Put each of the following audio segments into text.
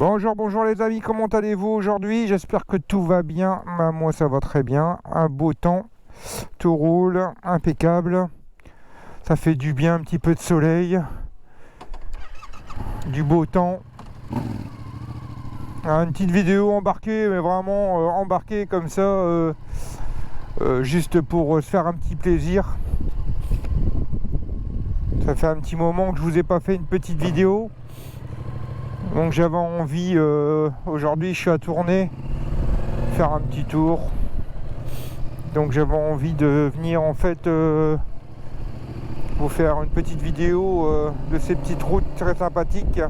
Bonjour les amis, comment allez-vous aujourd'hui? J'espère que tout va bien. Moi ça va très bien, un beau temps, tout roule, impeccable. Ça fait du bien, un petit peu de soleil, du beau temps. Une petite vidéo embarquée, mais vraiment embarquée comme ça, juste pour se faire un petit plaisir. Ça fait un petit moment que je vous ai pas fait une petite vidéo. Donc j'avais envie, aujourd'hui je suis à Tournai, faire un petit tour. Donc j'avais envie de venir en fait vous faire une petite vidéo de ces petites routes très sympathiques.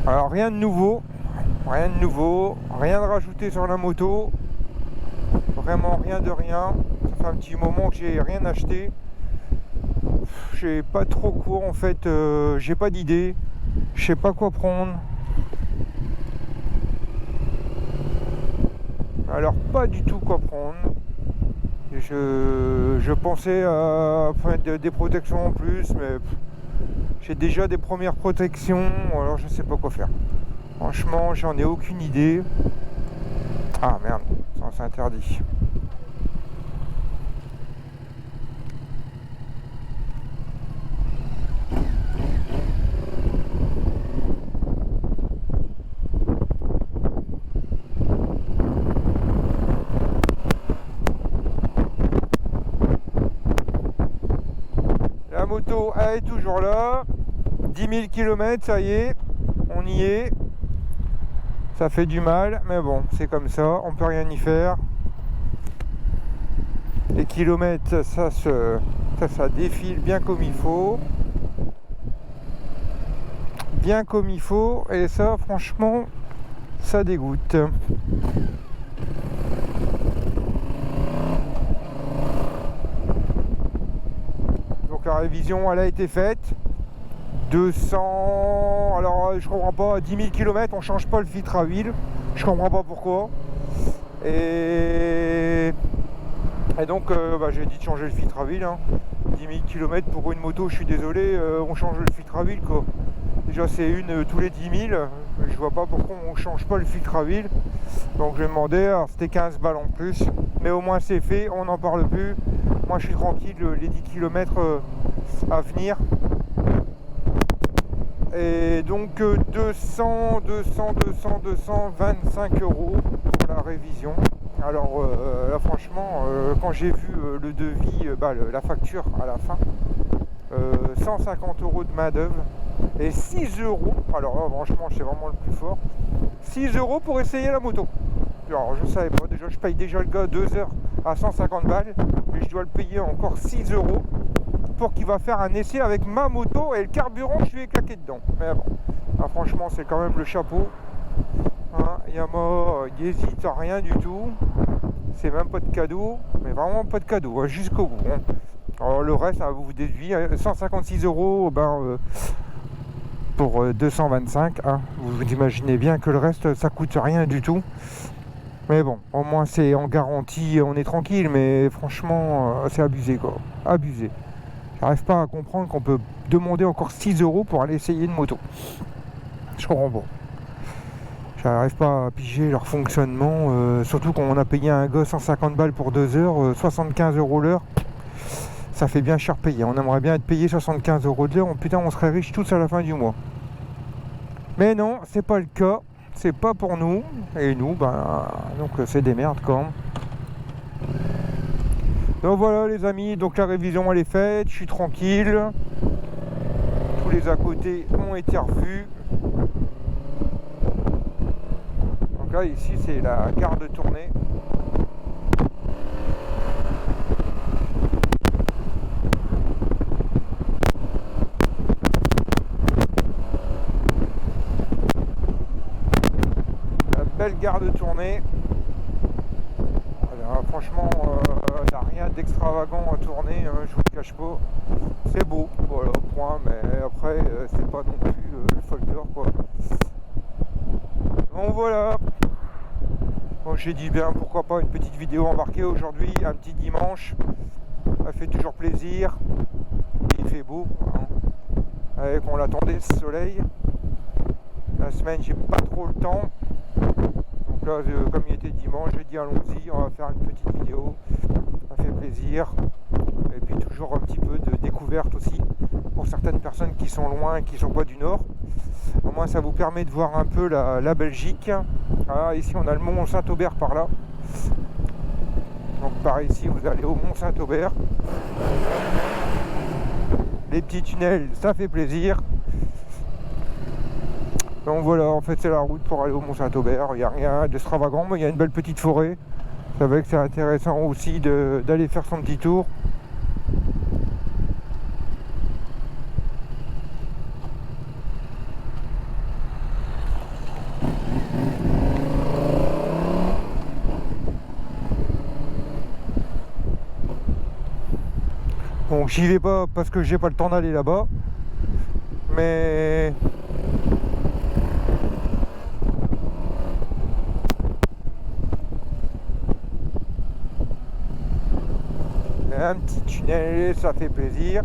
Alors rien de nouveau, rien de rajouté sur la moto. Vraiment rien de rien. Ça fait un petit moment que j'ai rien acheté. J'ai pas trop quoi en fait, j'ai pas d'idée. Je sais pas quoi prendre. Alors pas du tout quoi prendre. Je pensais à prendre des protections en plus, mais j'ai déjà des premières protections, alors je sais pas quoi faire. Franchement, j'en ai aucune idée. Ah merde, ça c'est interdit. La moto, elle est toujours là. 10 000 km, ça y est, on y est. Ça fait du mal, mais bon, c'est comme ça, on peut rien y faire. Les kilomètres, ça défile bien comme il faut. Bien comme il faut, et ça, franchement, ça dégoûte. Donc la révision, elle a été faite. 200... Alors, je comprends pas, 10 000 km, on change pas le filtre à huile. Je comprends pas pourquoi. Et donc, j'ai dit de changer le filtre à huile. 10 000 km pour une moto, je suis désolé, on change le filtre à huile, quoi. Déjà, c'est une tous les 10 000. Je vois pas pourquoi on change pas le filtre à huile. Donc, je demandais, alors c'était 15 balles en plus. Mais au moins, c'est fait, on n'en parle plus. Moi, je suis tranquille, les 10 km à venir. Et donc 225 € pour la révision. Alors là franchement, quand j'ai vu le devis, la facture à la fin, 150 € de main d'œuvre et 6 €. Alors là, franchement, c'est vraiment le plus fort. 6 € pour essayer la moto. Alors je savais pas, déjà je paye déjà le gars 2 heures à 150 balles et je dois le payer encore 6 € pour qu'il va faire un essai avec ma moto et le carburant je lui ai claqué dedans. Mais bon, franchement c'est quand même le chapeau. Yamaha, il n'hésite à rien du tout. C'est même pas de cadeau, mais vraiment pas de cadeau, jusqu'au bout. Alors le reste, vous déduit 156 € pour 225. Vous imaginez bien que le reste ça coûte rien du tout. Mais bon, au moins c'est en garantie, on est tranquille, mais franchement c'est abusé quoi. Abusé. J'arrive pas à comprendre qu'on peut demander encore 6 € pour aller essayer une moto. Je comprends pas. J'arrive pas à piger leur fonctionnement, surtout quand on a payé un gars 150 balles pour 2 heures, 75 € l'heure. Ça fait bien cher payé. On aimerait bien être payé 75 € de l'heure. Putain, on serait riches tous à la fin du mois. Mais non, c'est pas le cas. C'est pas pour nous. Et nous, donc c'est des merdes quand même. Donc voilà les amis, donc la révision elle est faite, je suis tranquille. Tous les à côté ont été revus. Donc là ici c'est la gare de Tournai. La belle gare de Tournai. Franchement, il n'y a rien d'extravagant à tourner, je vous le cache pas. C'est beau, voilà, point, mais après, c'est pas non plus le folklore, quoi. Donc voilà. Bon, j'ai dit bien pourquoi pas une petite vidéo embarquée aujourd'hui, un petit dimanche. Ça fait toujours plaisir. Il fait beau, hein. Et qu'on l'attendait ce soleil. La semaine j'ai pas trop le temps. Donc là comme il était dimanche, j'ai dit allons-y, on va faire une petite vidéo. Ça fait plaisir. Et puis toujours un petit peu de découverte aussi pour certaines personnes qui sont loin et qui ne sont pas du nord. Au moins ça vous permet de voir un peu la Belgique. Voilà, ici on a le mont Saint-Aubert par là. Donc par ici vous allez au mont Saint-Aubert. Les petits tunnels, ça fait plaisir. Donc voilà, en fait c'est la route pour aller au mont Saint-Aubert. Il n'y a rien d'extravagant, mais il y a une belle petite forêt. C'est vrai que c'est intéressant aussi d'aller faire son petit tour. Bon, j'y vais pas parce que j'ai pas le temps d'aller là-bas, mais un petit tunnel, ça fait plaisir.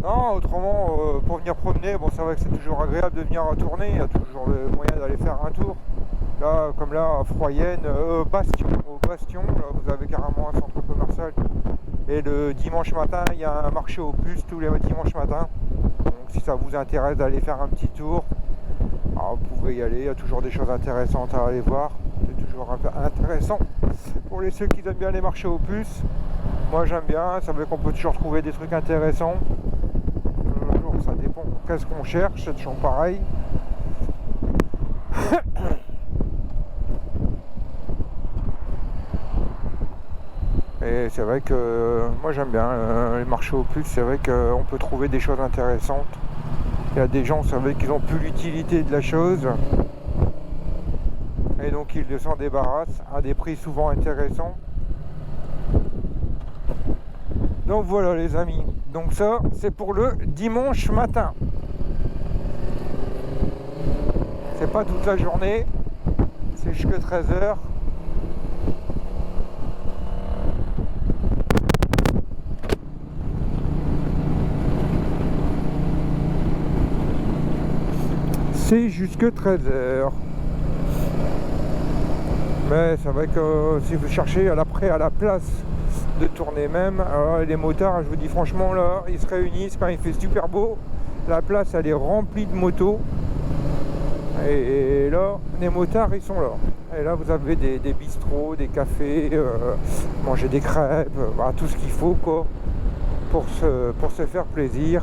Non, autrement, pour venir promener, bon, c'est vrai que c'est toujours agréable de venir tourner, il y a toujours le moyen d'aller faire un tour. Là, comme là, à Froyenne, Bastion, au Bastion, là, vous avez carrément un centre commercial. Et le dimanche matin, il y a un marché aux puces tous les dimanches matins. Donc si ça vous intéresse d'aller faire un petit tour, alors, vous pouvez y aller, il y a toujours des choses intéressantes à aller voir. C'est toujours intéressant pour ceux qui aiment bien les marchés aux puces. Moi j'aime bien, ça veut qu'on peut toujours trouver des trucs intéressants. Toujours, ça dépend qu'est-ce qu'on cherche, c'est toujours pareil. Et c'est vrai que moi j'aime bien les marchés aux puces, c'est vrai qu'on peut trouver des choses intéressantes. Il y a des gens, c'est vrai qu'ils n'ont plus l'utilité de la chose. Et donc ils s'en débarrassent à des prix souvent intéressants. Donc voilà les amis. Donc ça, c'est pour le dimanche matin. C'est pas toute la journée. C'est jusque 13h. C'est jusque 13h. Mais c'est vrai que si vous cherchez à la place de tourner même, alors les motards, je vous dis franchement là, ils se réunissent quand il fait super beau. La place elle est remplie de motos. Et là, les motards ils sont là. Et là vous avez des bistrots, des cafés, manger des crêpes, bah, tout ce qu'il faut quoi pour se faire plaisir.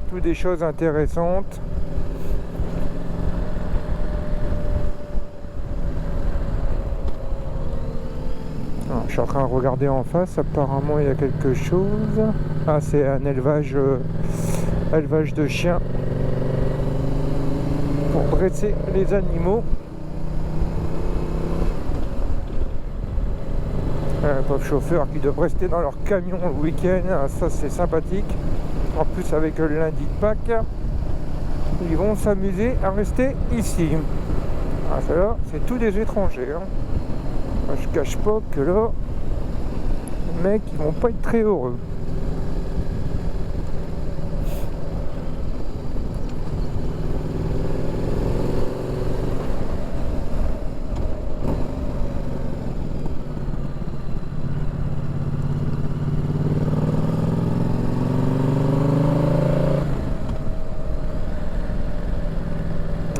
Toutes des choses intéressantes. Alors, je suis en train de regarder en face, apparemment il y a quelque chose. Ah, c'est un élevage de chiens pour dresser les animaux. Un pauvre chauffeur qui doit rester dans leur camion le week-end, ça c'est sympathique. En plus avec le lundi de Pâques, ils vont s'amuser à rester ici. Ah, ça là, c'est tous des étrangers. Hein. Moi, je cache pas que là, les mecs, ils vont pas être très heureux.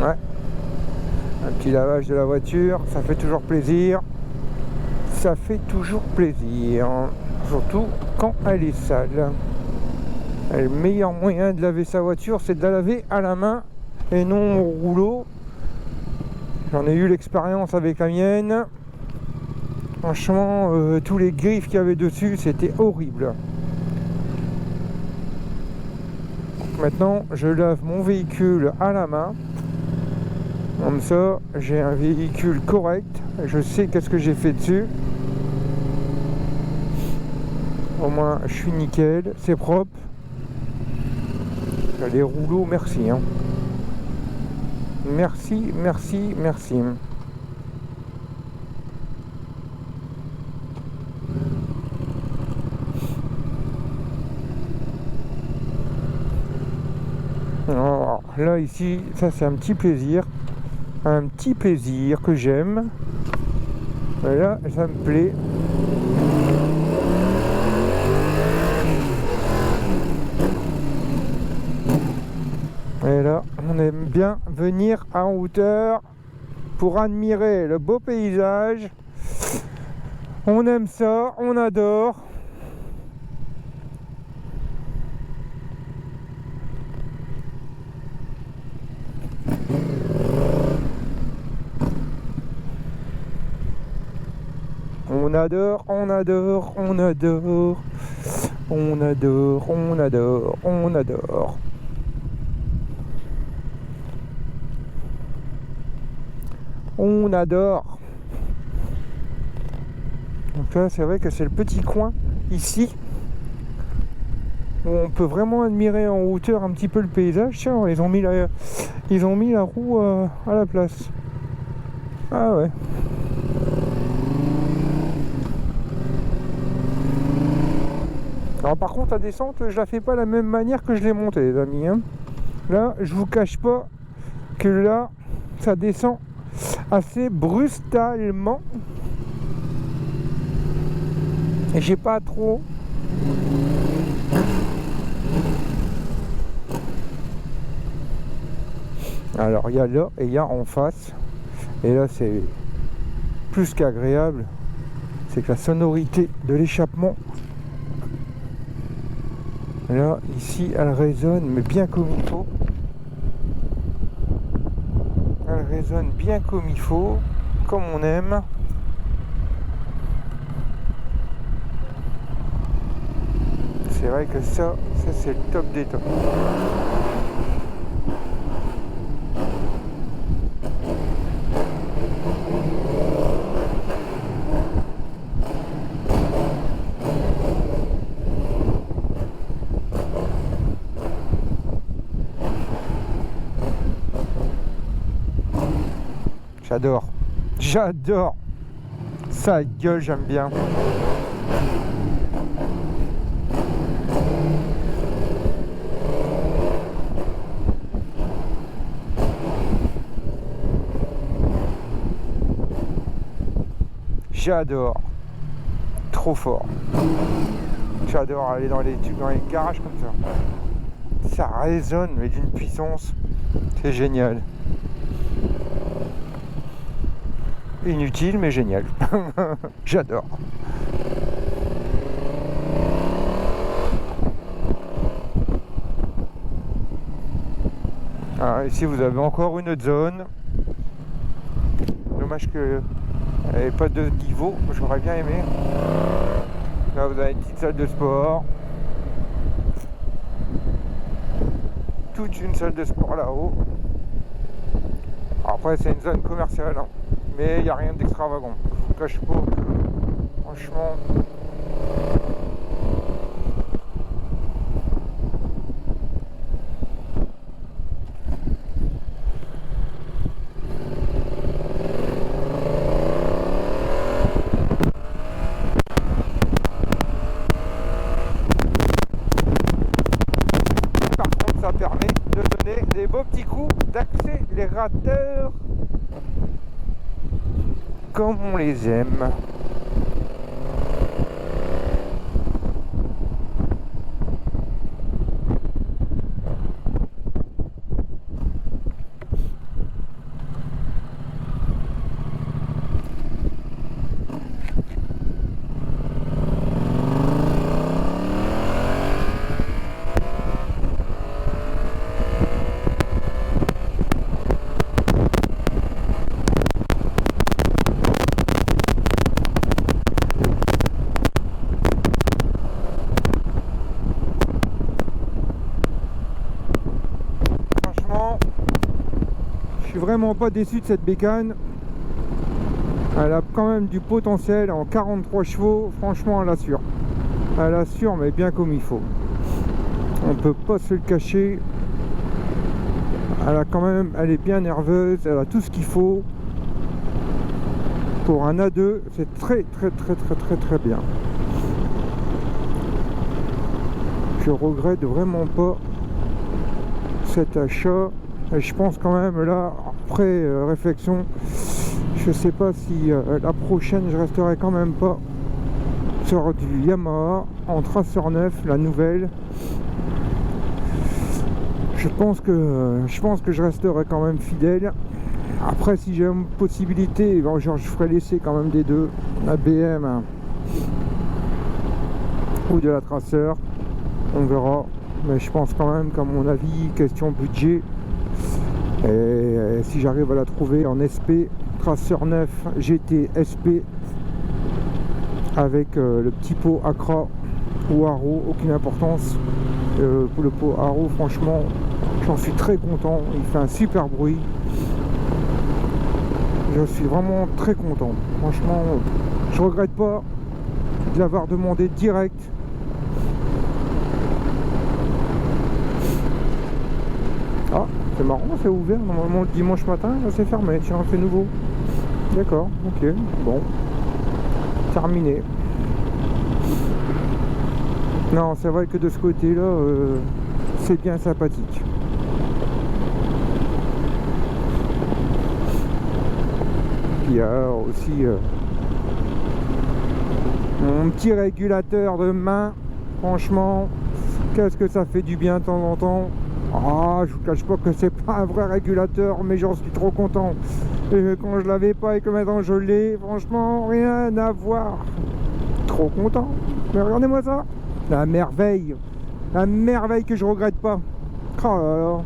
Ouais. Un petit lavage de la voiture, ça fait toujours plaisir. Ça fait toujours plaisir. Surtout quand elle est sale. Et le meilleur moyen de laver sa voiture, c'est de la laver à la main et non au rouleau. J'en ai eu l'expérience avec la mienne. Franchement, tous les griffes qu'il y avait dessus, c'était horrible. Maintenant, je lave mon véhicule à la main. Comme ça, j'ai un véhicule correct. Je sais qu'est-ce que j'ai fait dessus. Au moins, je suis nickel. C'est propre. Les rouleaux, merci. Hein. Merci, merci, merci. Alors, là, ici, ça c'est un petit plaisir. Un petit plaisir que j'aime. Et là, ça me plaît. Et là, on aime bien venir en hauteur pour admirer le beau paysage. On aime ça, on adore. On adore, on adore, on adore. On adore, on adore, on adore. On adore. Donc là, c'est vrai que c'est le petit coin ici où on peut vraiment admirer en hauteur un petit peu le paysage. Tiens, ils ont mis la roue à la place. Ah ouais. Alors par contre, la descente, je la fais pas de la même manière que je l'ai montée, les amis. Hein. Là, je vous cache pas que là, ça descend assez brutalement. Et j'ai pas trop. Alors il y a là et il y a en face. Et là c'est plus qu'agréable. C'est que la sonorité de l'échappement. Là, ici, elle résonne, mais bien comme il faut. Elle résonne bien comme il faut, comme on aime. C'est vrai que ça c'est le top des tops. J'adore. J'adore. Ça gueule, j'aime bien. J'adore. Trop fort. J'adore aller dans les garages comme ça. Ça résonne, mais d'une puissance. C'est génial. Inutile, mais génial. J'adore. Alors, ici, vous avez encore une autre zone. Dommage que il n'y avait pas de niveau, j'aurais bien aimé. Là vous avez une petite salle de sport. Toute une salle de sport là-haut. Après c'est une zone commerciale, hein. Mais il n'y a rien d'extravagant. Je vous cache pas. Franchement. Ça permet de donner des beaux petits coups d'accélérateur comme on les aime. vraiment pas déçu de cette bécane. Elle a quand même du potentiel en 43 chevaux, franchement elle assure. Elle assure mais bien comme il faut. On peut pas se le cacher. Elle est bien nerveuse, elle a tout ce qu'il faut. Pour un A2, c'est très bien. Je regrette vraiment pas cet achat. Et je pense quand même là, après réflexion, je sais pas si la prochaine je resterai quand même pas sur du Yamaha en Tracer 9, la nouvelle. Je pense que je resterai quand même fidèle. Après, si j'ai une possibilité, bon, genre, je ferai l'essai quand même des deux, la BM hein, ou de la Tracer, on verra. Mais je pense quand même qu'à mon avis, question budget, et si j'arrive à la trouver en SP, Tracer 9 GT SP, avec le petit pot Accra ou Haro, aucune importance. Pour le pot Haro, franchement, j'en suis très content, il fait un super bruit. Je suis vraiment très content. Franchement, je regrette pas de l'avoir demandé direct. Ah, c'est marrant, c'est ouvert. Normalement, le dimanche matin, c'est fermé. Tiens, c'est nouveau. D'accord, ok. Bon. Terminé. Non, c'est vrai que de ce côté-là, c'est bien sympathique. Il y a aussi mon petit régulateur de main. Franchement, qu'est-ce que ça fait du bien de temps en temps. Ah, je vous cache pas que c'est pas un vrai régulateur, mais j'en suis trop content. Et quand je l'avais pas et que maintenant je l'ai, franchement, rien à voir. Trop content. Mais regardez-moi ça. La merveille que je regrette pas. Oh là là.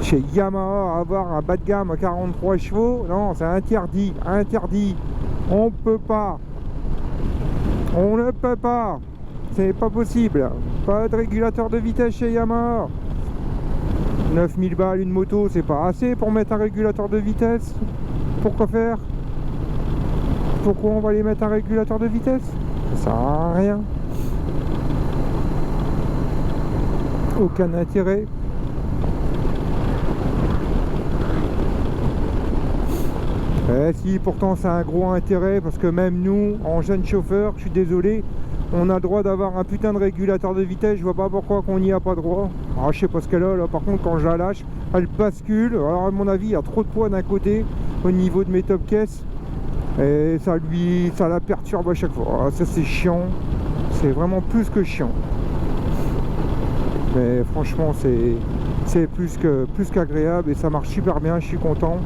Chez Yamaha, avoir un bas de gamme à 43 chevaux, non, c'est interdit, on peut pas, on ne peut pas, c'est pas possible, pas de régulateur de vitesse chez Yamaha. 9000 balles une moto, c'est pas assez pour mettre un régulateur de vitesse. Pourquoi faire? Pourquoi on va les mettre un régulateur de vitesse? Ça sert à rien, aucun intérêt. Si, pourtant c'est un gros intérêt, parce que même nous, en jeunes chauffeurs, je suis désolé, on a le droit d'avoir un putain de régulateur de vitesse. Je vois pas pourquoi qu'on n'y a pas droit. Alors, je sais pas ce qu'elle a là, par contre quand je la lâche, elle bascule. Alors à mon avis, il y a trop de poids d'un côté au niveau de mes top caisses, et ça la perturbe à chaque fois. Alors, ça c'est chiant, c'est vraiment plus que chiant. Mais franchement c'est plus qu'agréable, et ça marche super bien, je suis content.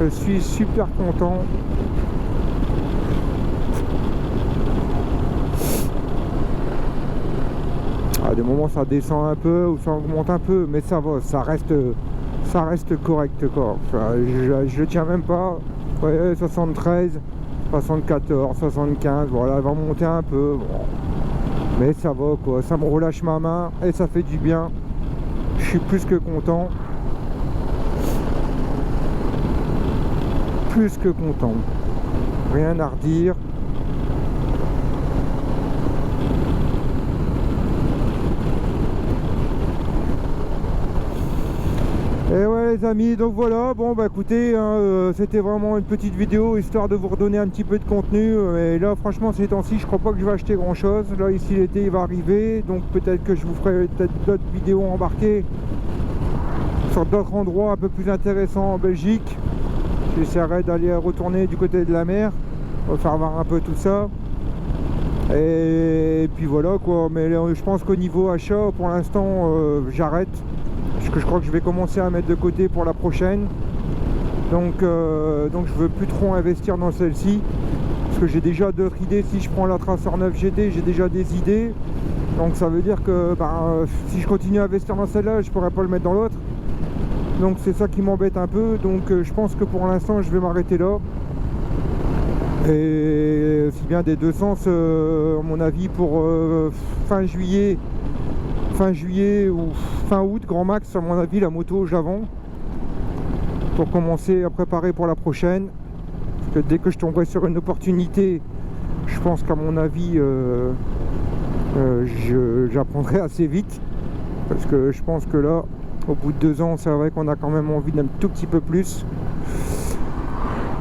Je suis super content. À des moments ça descend un peu ou ça augmente un peu, mais ça va, ça reste correct quoi. Enfin, je le tiens même pas. Ouais, 73, 74, 75, voilà, elle va monter un peu. Bon. Mais ça va quoi, ça me relâche ma main et ça fait du bien. Je suis plus que content. Plus que content, rien à redire. Et ouais les amis, donc voilà, bon bah écoutez, hein, c'était vraiment une petite vidéo histoire de vous redonner un petit peu de contenu. Et là franchement ces temps-ci je crois pas que je vais acheter grand chose. Là ici l'été il va arriver, donc peut-être que je vous ferai d'autres vidéos embarquées sur d'autres endroits un peu plus intéressants en Belgique. J'essaierai d'aller retourner du côté de la mer, on va faire voir un peu tout ça. Et puis voilà quoi, mais je pense qu'au niveau achat, pour l'instant, j'arrête. Parce que je crois que je vais commencer à mettre de côté pour la prochaine. Donc je veux plus trop investir dans celle-ci. Parce que j'ai déjà d'autres idées. Si je prends la Tracer 9 GT, j'ai déjà des idées. Donc ça veut dire que si je continue à investir dans celle-là, je pourrais pas le mettre dans l'autre. Donc c'est ça qui m'embête un peu, donc je pense que pour l'instant je vais m'arrêter là. Et aussi bien des deux sens, à mon avis pour fin juillet, fin juillet ou fin août, grand max, à mon avis, la moto, je la vends pour commencer à préparer pour la prochaine. Parce que dès que je tomberai sur une opportunité, je pense qu'à mon avis, j'apprendrai assez vite. Parce que je pense que là, au bout de 2 ans, c'est vrai qu'on a quand même envie d'un tout petit peu plus.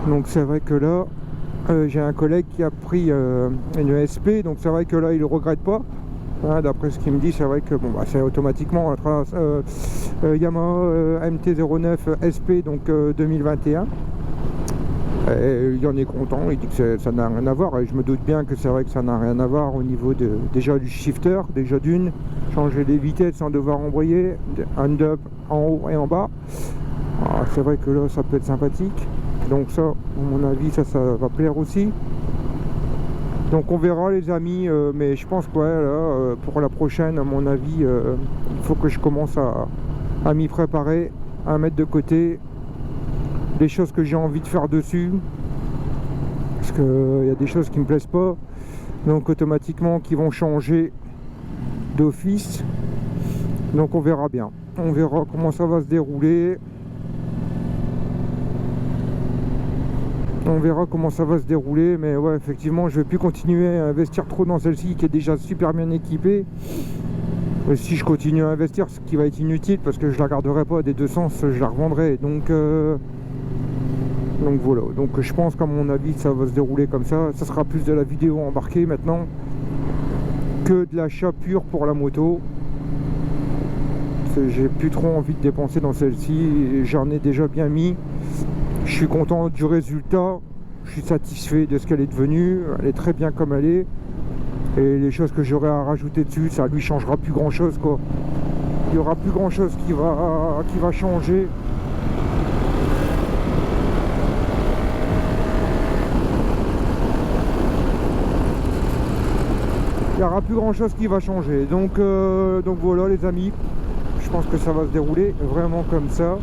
Donc c'est vrai que là, j'ai un collègue qui a pris une ESP, donc c'est vrai que là, il ne regrette pas. Hein, d'après ce qu'il me dit, c'est vrai que bon, bah, c'est automatiquement Yamaha MT-09 SP, donc 2021. Et il en est content, il dit que ça n'a rien à voir, et je me doute bien que c'est vrai que ça n'a rien à voir au niveau déjà du shifter, déjà d'une, changer les vitesses sans devoir embrayer, un up en haut et en bas. C'est vrai que là ça peut être sympathique, donc ça, à mon avis, ça va plaire aussi. Donc on verra les amis, mais je pense que ouais, là, pour la prochaine, à mon avis, il faut que je commence à m'y préparer, à mettre de côté les choses que j'ai envie de faire dessus, parce qu'il y a des choses qui me plaisent pas, donc automatiquement qui vont changer d'office. Donc on verra bien, on verra comment ça va se dérouler. On verra comment ça va se dérouler, mais ouais, effectivement, je vais plus continuer à investir trop dans celle-ci qui est déjà super bien équipée. Et si je continue à investir, ce qui va être inutile parce que je la garderai pas des deux sens, je la revendrai. Donc voilà, donc je pense qu'à mon avis ça va se dérouler comme ça. Ça sera plus de la vidéo embarquée maintenant que de l'achat pur pour la moto. J'ai plus trop envie de dépenser dans celle-ci, j'en ai déjà bien mis. Je suis content du résultat, je suis satisfait de ce qu'elle est devenue, elle est très bien comme elle est. Et les choses que j'aurai à rajouter dessus, ça lui changera plus grand chose quoi. Il n'y aura plus grand chose qui va changer. Il n'y aura plus grand chose qui va changer. Donc voilà les amis, je pense que ça va se dérouler vraiment comme ça.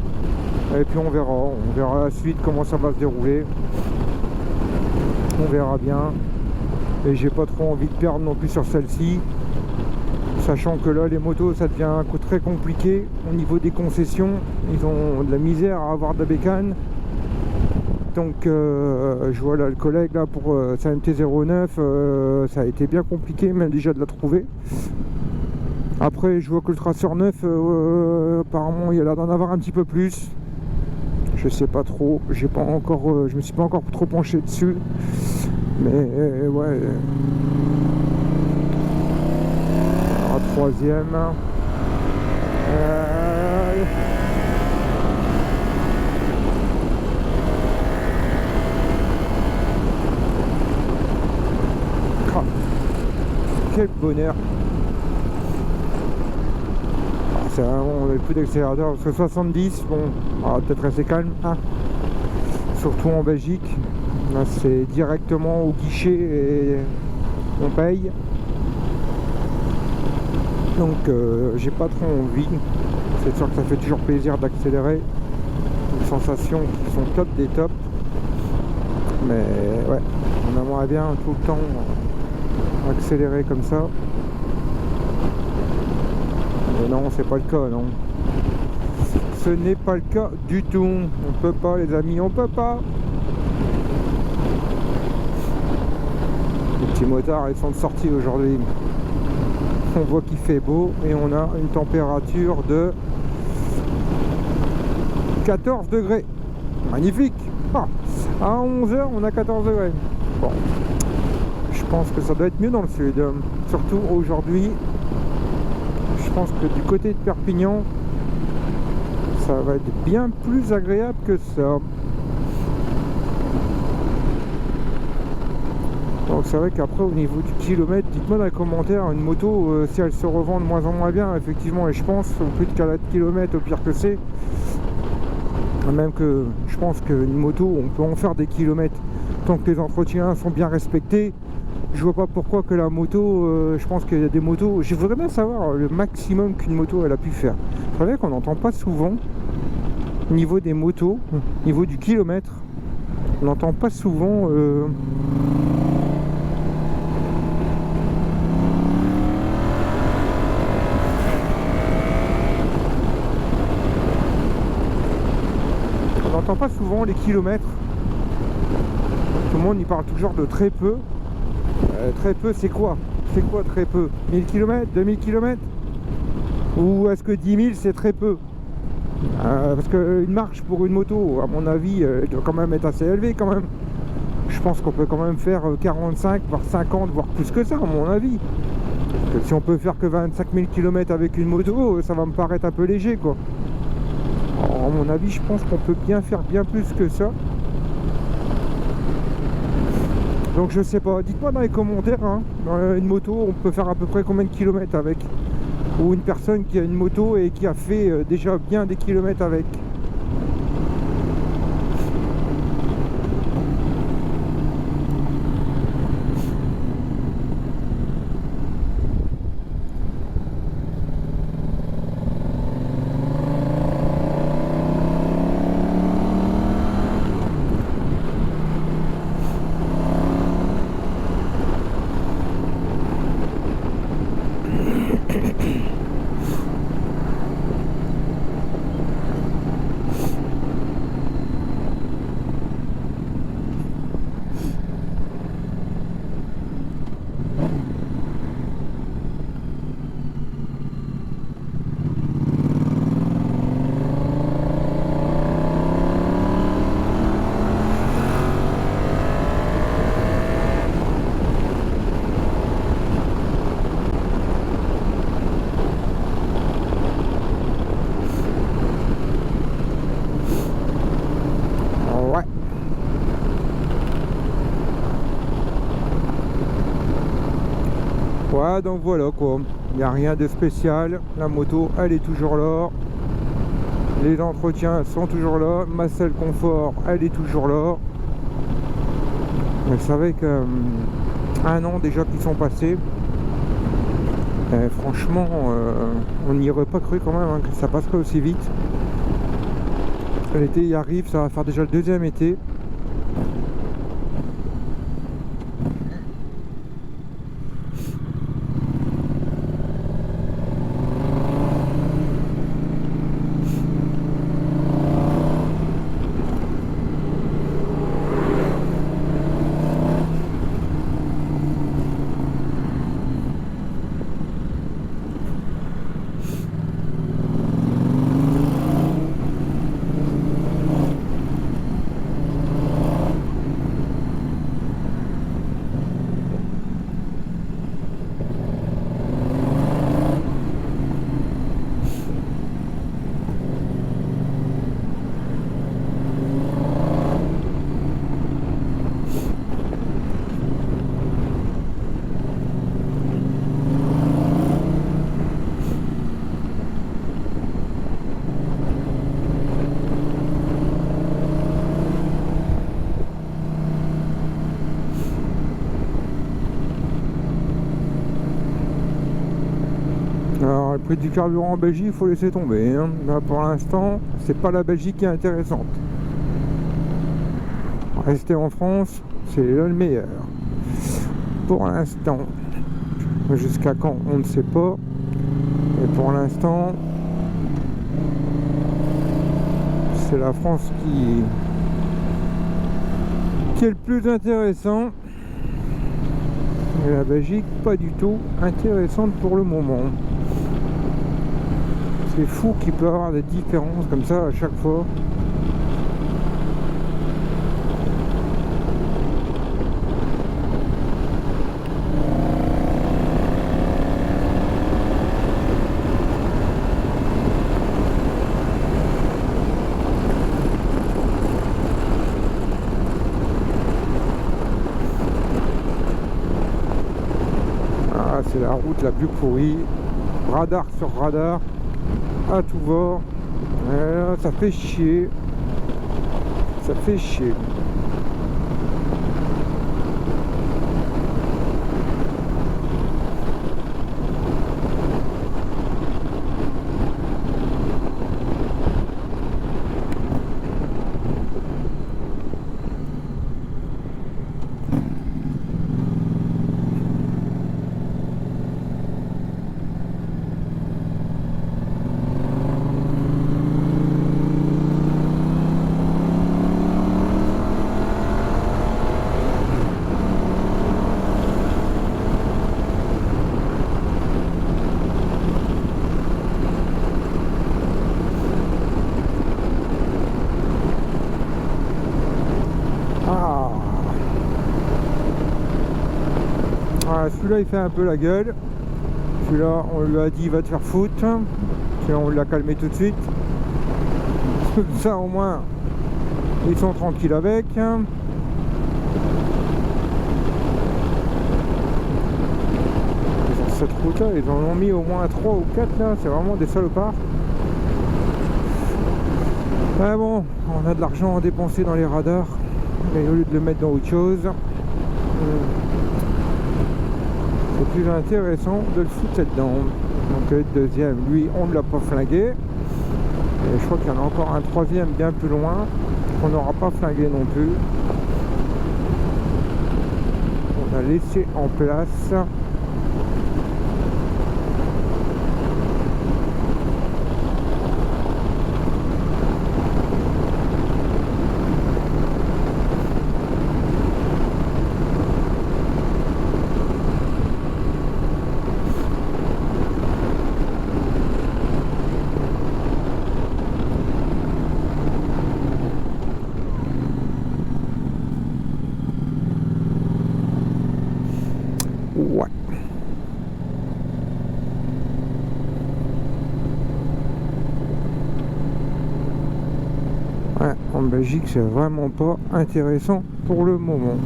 Et puis on verra la suite comment ça va se dérouler. On verra bien. Et j'ai pas trop envie de perdre non plus sur celle-ci. Sachant que là les motos ça devient un coup très compliqué au niveau des concessions. Ils ont de la misère à avoir de la bécane. Donc je vois là le collègue là pour sa MT-09, ça a été bien compliqué même déjà de la trouver. Après je vois que le traceur neuf apparemment il y a l'air d'en avoir un petit peu plus. Je sais pas trop, je me suis pas encore trop penché dessus. Mais ouais. La troisième. Quel bonheur. C'est vraiment, on a plus d'accélérateur parce que 70, bon, peut-être assez calme, hein. Surtout en Belgique. Là c'est directement au guichet et on paye. Donc j'ai pas trop envie. C'est sûr que ça fait toujours plaisir d'accélérer. Des sensations qui sont top des tops. Mais ouais, on aimerait bien tout le temps accélérer comme ça. Mais non, c'est pas le cas, non. Ce n'est pas le cas du tout. On peut pas les amis, on peut pas. Les petits motards ils sont sortis aujourd'hui. On voit qu'il fait beau et on a une température de 14 degrés. Magnifique. À 11 h on a 14 degrés. Bon, je pense que ça doit être mieux dans le sud. Surtout aujourd'hui. Je pense que du côté de Perpignan, ça va être bien plus agréable que ça. Donc c'est vrai qu'après au niveau du kilomètre, dites-moi dans les commentaires une moto si elle se revend de moins en moins bien effectivement, et je pense au plus de 4 km au pire que c'est. Même que je pense qu'une moto on peut en faire des kilomètres tant que les entretiens sont bien respectés. Je vois pas pourquoi que la moto, je pense qu'il y a des motos, je voudrais bien savoir le maximum qu'une moto elle a pu faire. C'est vrai qu'on n'entend pas souvent au niveau des motos, au niveau du kilomètre, on n'entend pas souvent j'entends pas souvent les kilomètres. Tout le monde il parle toujours de très peu. Très peu, c'est quoi? C'est quoi très peu? 1000 km, 2000 km? Ou est-ce que 10 000 c'est très peu? Parce qu'une marche pour une moto, à mon avis, doit quand même être assez élevée quand même. Je pense qu'on peut quand même faire 45, voire 50, voire plus que ça, à mon avis. Parce que si on peut faire que 25 000 km avec une moto, ça va me paraître un peu léger, quoi. Alors, à mon avis, je pense qu'on peut bien faire bien plus que ça. Donc je sais pas, dites-moi dans les commentaires, hein, dans une moto, on peut faire à peu près combien de kilomètres avec? Ou une personne qui a une moto et qui a fait déjà bien des kilomètres avec. Ouais. Ouais, donc voilà quoi. Il n'y a rien de spécial. La moto, elle est toujours là. Les entretiens sont toujours là. Ma selle confort, elle est toujours là. Vous savez que 1 an déjà qu'ils sont passés. Et franchement, on n'y aurait pas cru quand même hein, que ça passerait aussi vite. L'été y arrive, ça va faire déjà le 2e été. Alors le prix du carburant en Belgique, il faut laisser tomber. Hein. Là, pour l'instant, c'est pas la Belgique qui est intéressante. Rester en France, c'est là le meilleur. Pour l'instant. Jusqu'à quand, on ne sait pas. Et pour l'instant, c'est la France qui est le plus intéressant. Et la Belgique, pas du tout intéressante pour le moment. C'est fou qu'il peut y avoir des différences comme ça à chaque fois. Ah, c'est la route la plus pourrie. Radar sur radar. À tout va. Là, ça fait chier. Ça fait chier. Ah, celui-là il fait un peu la gueule. Celui-là on lui a dit va te faire foutre. Celui-là on l'a calmé tout de suite. Ça au moins ils sont tranquilles avec. Sur cette route là ils en ont mis au moins 3 ou 4 là. C'est vraiment des salopards. Mais bon, on a de l'argent à dépenser dans les radars. Et au lieu de le mettre dans autre chose, c'est plus intéressant de le foutre là-dedans. Donc le deuxième, lui, on ne l'a pas flingué. Et je crois qu'il y en a encore un troisième bien plus loin qu'on n'aura pas flingué non plus. On a laissé en place. Ouais. Ouais, en Belgique, c'est vraiment pas intéressant pour le moment.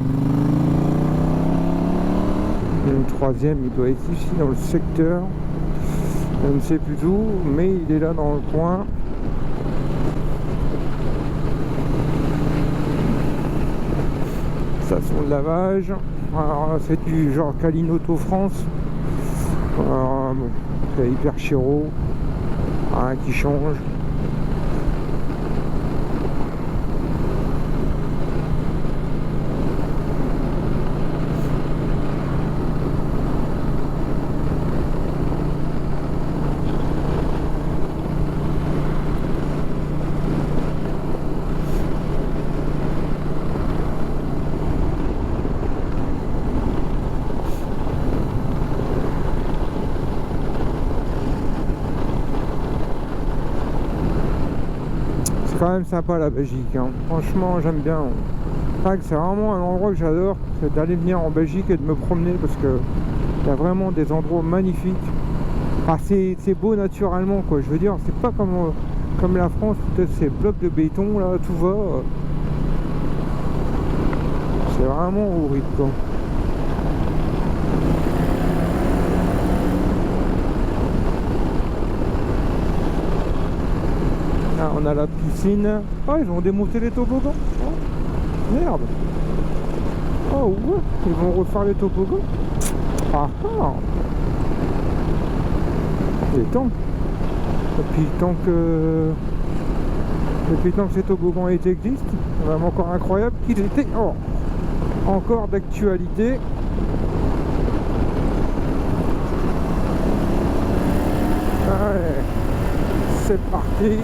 Le troisième, il doit être ici dans le secteur. Je ne sais plus où, mais il est là dans le coin. Station de lavage. Alors c'est du genre Calinoto France. Bon, c'est hyper chéro. Rien qui change. C'est quand même sympa la Belgique, hein. Franchement j'aime bien. C'est vraiment un endroit que j'adore, c'est d'aller venir en Belgique et de me promener parce que il y a vraiment des endroits magnifiques. Ah, c'est beau naturellement quoi, je veux dire, c'est pas comme la France, peut-être ces blocs de béton là, tout va. C'est vraiment horrible quoi. Ah, on a la piscine. Ah, ils ont démonté les toboggans. Oh, merde. Oh ouais, ils vont refaire les toboggans. Ah ah. Et tant. Depuis tant que ces toboggans existent, c'est vraiment encore incroyable qu'ils étaient encore d'actualité. Ouais, c'est parti.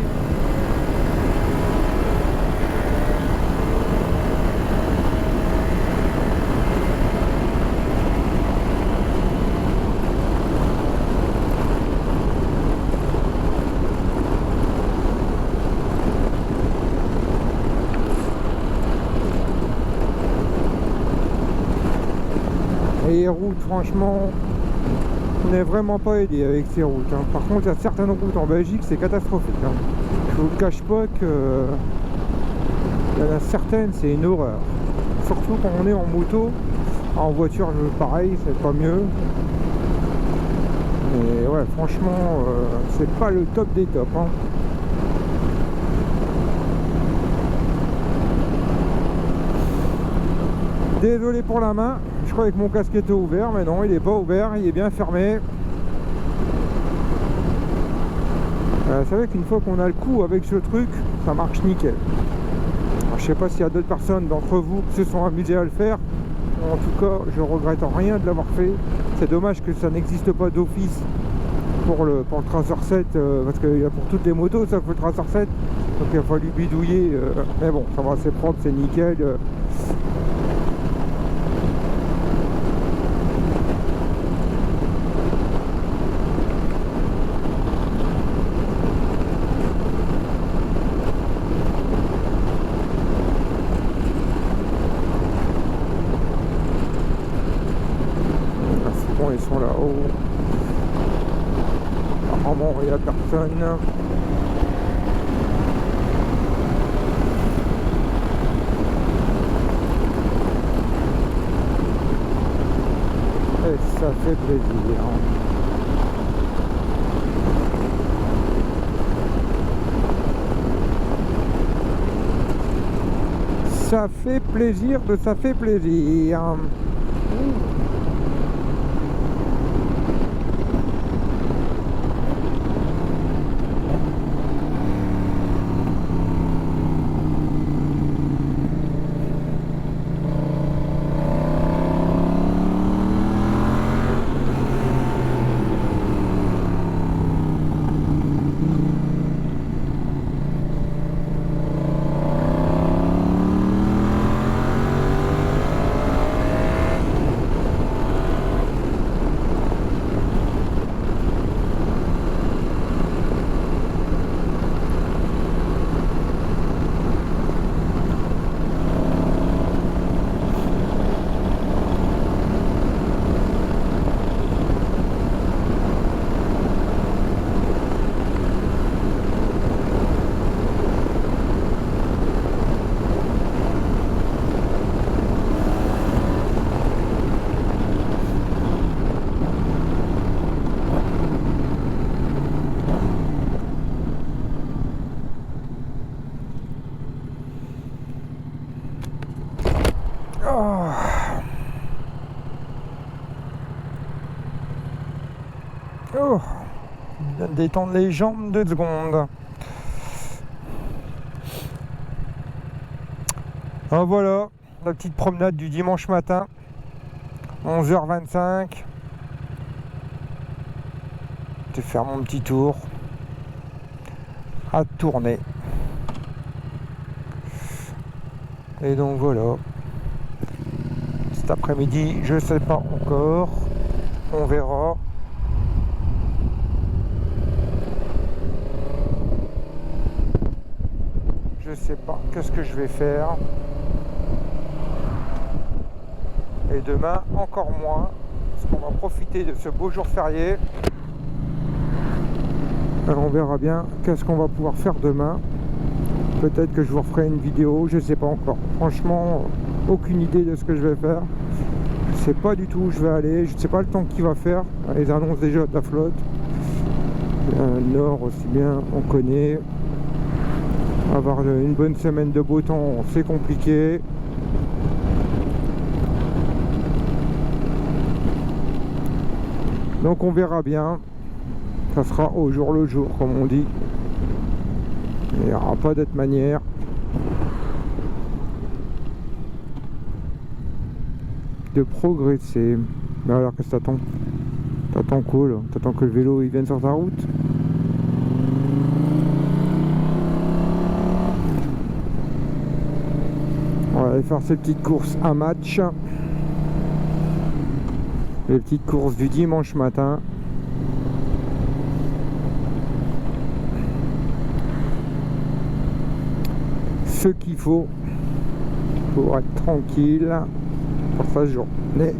Et les routes, franchement, on n'est vraiment pas aidé avec ces routes. Hein. Par contre, il y a certaines routes en Belgique, c'est catastrophique. Hein. Je vous le cache pas que il y en a certaines, c'est une horreur. Surtout quand on est en moto. En voiture, pareil, c'est pas mieux. Mais ouais, franchement, c'est pas le top des tops. Hein. Désolé pour la main, je croyais que mon casque était ouvert, mais non, il n'est pas ouvert, il est bien fermé. Vous savez qu'une fois qu'on a le coup avec ce truc, ça marche nickel. Alors, je sais pas s'il y a d'autres personnes d'entre vous qui se sont amusés à le faire. En tout cas, je regrette rien de l'avoir fait. C'est dommage que ça n'existe pas d'office pour le Tracer 7, parce qu'il y a pour toutes les motos, ça fait le Tracer 7. Donc il a fallu bidouiller, mais bon, ça va, c'est propre, c'est nickel. ils sont là-haut. Apparemment, il n'y a personne. Et ça fait plaisir. Ça fait plaisir ça fait plaisir. Oh, je viens de détendre les jambes 2 secondes. Ah, voilà, la petite promenade du dimanche matin, 11h25. Je vais faire mon petit tour à tourner. Et donc voilà, cet après-midi, je sais pas encore, on verra. Je sais pas qu'est-ce que je vais faire. Et demain encore moins, parce qu'on va profiter de ce beau jour férié. Alors on verra bien qu'est-ce qu'on va pouvoir faire demain. Peut-être que je vous referai une vidéo, je sais pas encore. Franchement, aucune idée de ce que je vais faire. Je sais pas du tout où je vais aller, je sais pas le temps qu'il va faire. Ils annoncent déjà de la flotte. Nord aussi bien, on connaît. Avoir une bonne semaine de beau temps, c'est compliqué. Donc on verra bien. Ça sera au jour le jour, comme on dit. Il n'y aura pas d'autre manière. De progresser. Mais alors qu'est-ce que t'attends? T'attends quoi là? T'attends que le vélo il vienne sur ta route? On va aller faire ces petites courses à match. Les petites courses du dimanche matin. Ce qu'il faut pour être tranquille pour sa journée.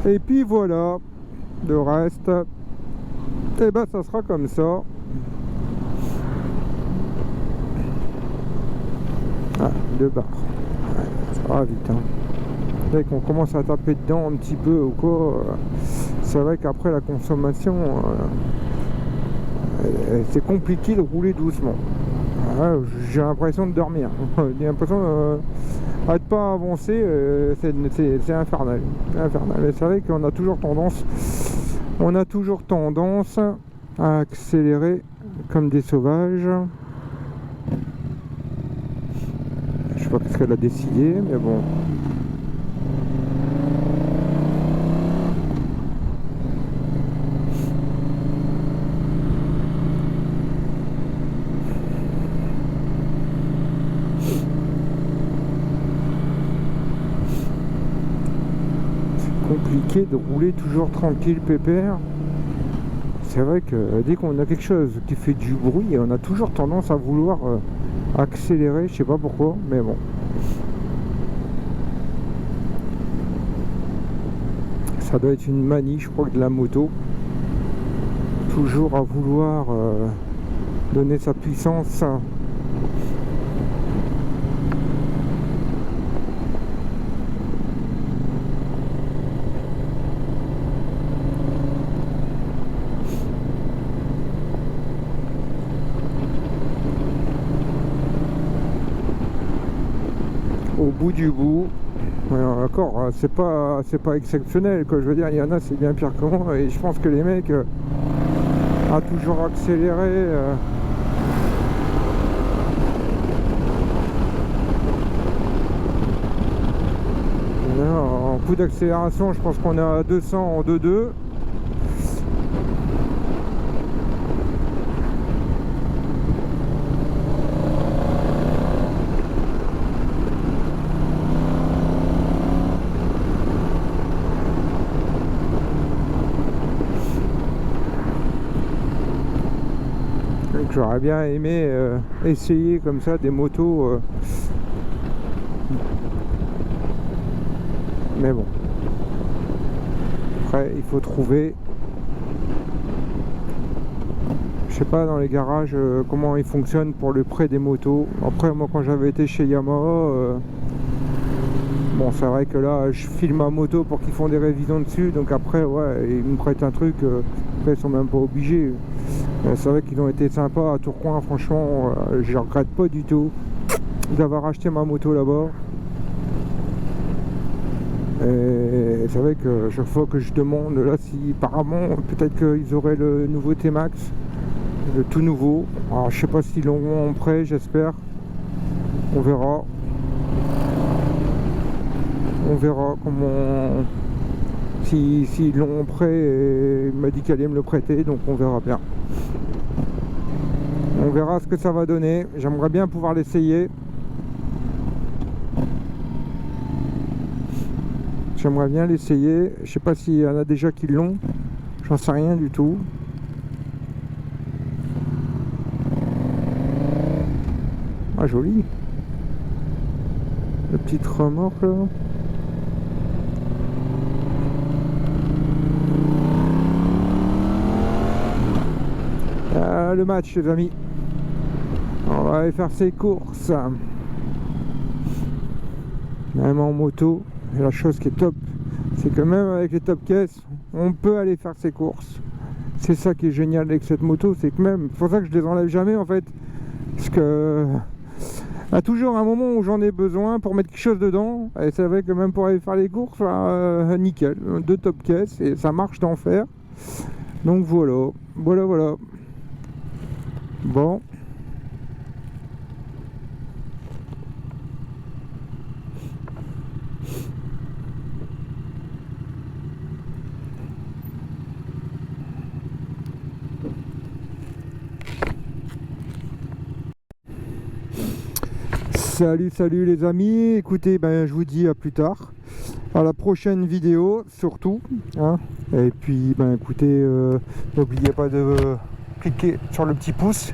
Et puis voilà, le reste, et ben ça sera comme ça. Ah, 2 barres. Ouais, ça va vite. Hein. Dès qu'on commence à taper dedans un petit peu ou quoi, c'est vrai qu'après la consommation, c'est compliqué de rouler doucement. J'ai l'impression de dormir. J'ai l'impression à ne pas avancer, c'est infernal. C'est vrai qu'on a toujours tendance à accélérer comme des sauvages. Je sais pas ce qu'elle a décidé, mais bon. Compliqué de rouler toujours tranquille pépère. C'est vrai que dès qu'on a quelque chose qui fait du bruit, on a toujours tendance à vouloir accélérer, je sais pas pourquoi, mais bon. Ça doit être une manie, je crois, de la moto. Toujours à vouloir donner sa puissance. Au bout du bout, d'accord, c'est pas exceptionnel, quoi. Je veux dire, il y en a, c'est bien pire que moi, et je pense que les mecs a toujours accéléré. En coup d'accélération, je pense qu'on est à 200 en 2.2. J'aurais bien aimé essayer comme ça des motos, mais bon, après il faut trouver, je sais pas dans les garages comment ils fonctionnent pour le prêt des motos. Après moi quand j'avais été chez Yamaha, bon c'est vrai que là je file ma moto pour qu'ils font des révisions dessus, donc après ouais ils me prêtent un truc, après ils sont même pas obligés. C'est vrai qu'ils ont été sympas à Tourcoing, franchement, je regrette pas du tout d'avoir acheté ma moto là-bas. Et c'est vrai que chaque fois que je demande, là, si apparemment, peut-être qu'ils auraient le nouveau T-Max, le tout nouveau. Alors, je sais pas s'ils l'auront en prêt, j'espère. On verra. On verra comment. S'ils l'ont en prêt, et il m'a dit qu'elle allait me le prêter, donc on verra bien. On verra ce que ça va donner. J'aimerais bien pouvoir l'essayer. J'aimerais bien l'essayer. Je sais pas s'il y en a déjà qui l'ont. J'en sais rien du tout. Ah joli. La petite remorque là. Ah, le match les amis. On va aller faire ses courses. Même en moto. Et la chose qui est top, c'est que même avec les top caisses, on peut aller faire ses courses. C'est ça qui est génial avec cette moto, c'est que même, c'est pour ça que je les enlève jamais en fait. Parce que il y a toujours un moment où j'en ai besoin pour mettre quelque chose dedans. Et c'est vrai que même pour aller faire les courses, nickel. 2 top caisses et ça marche d'enfer. Donc voilà. Voilà. Bon. Salut les amis, écoutez, je vous dis à plus tard, à la prochaine vidéo surtout, hein. Et puis écoutez, n'oubliez pas de cliquer sur le petit pouce,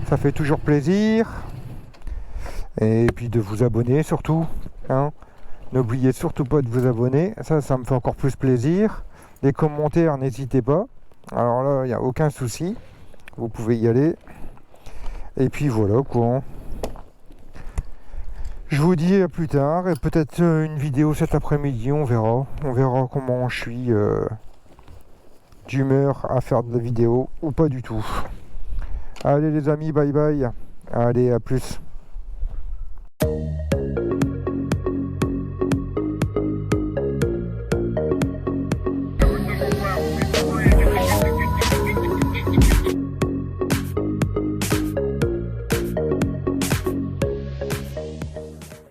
ça fait toujours plaisir, et puis de vous abonner surtout, hein. N'oubliez surtout pas de vous abonner, ça me fait encore plus plaisir. Les commentaires, n'hésitez pas, alors là il n'y a aucun souci, vous pouvez y aller, et puis voilà quoi. Je vous dis à plus tard, et peut-être une vidéo cet après-midi, on verra comment je suis d'humeur à faire de la vidéo ou pas du tout. Allez les amis, bye bye, allez à plus.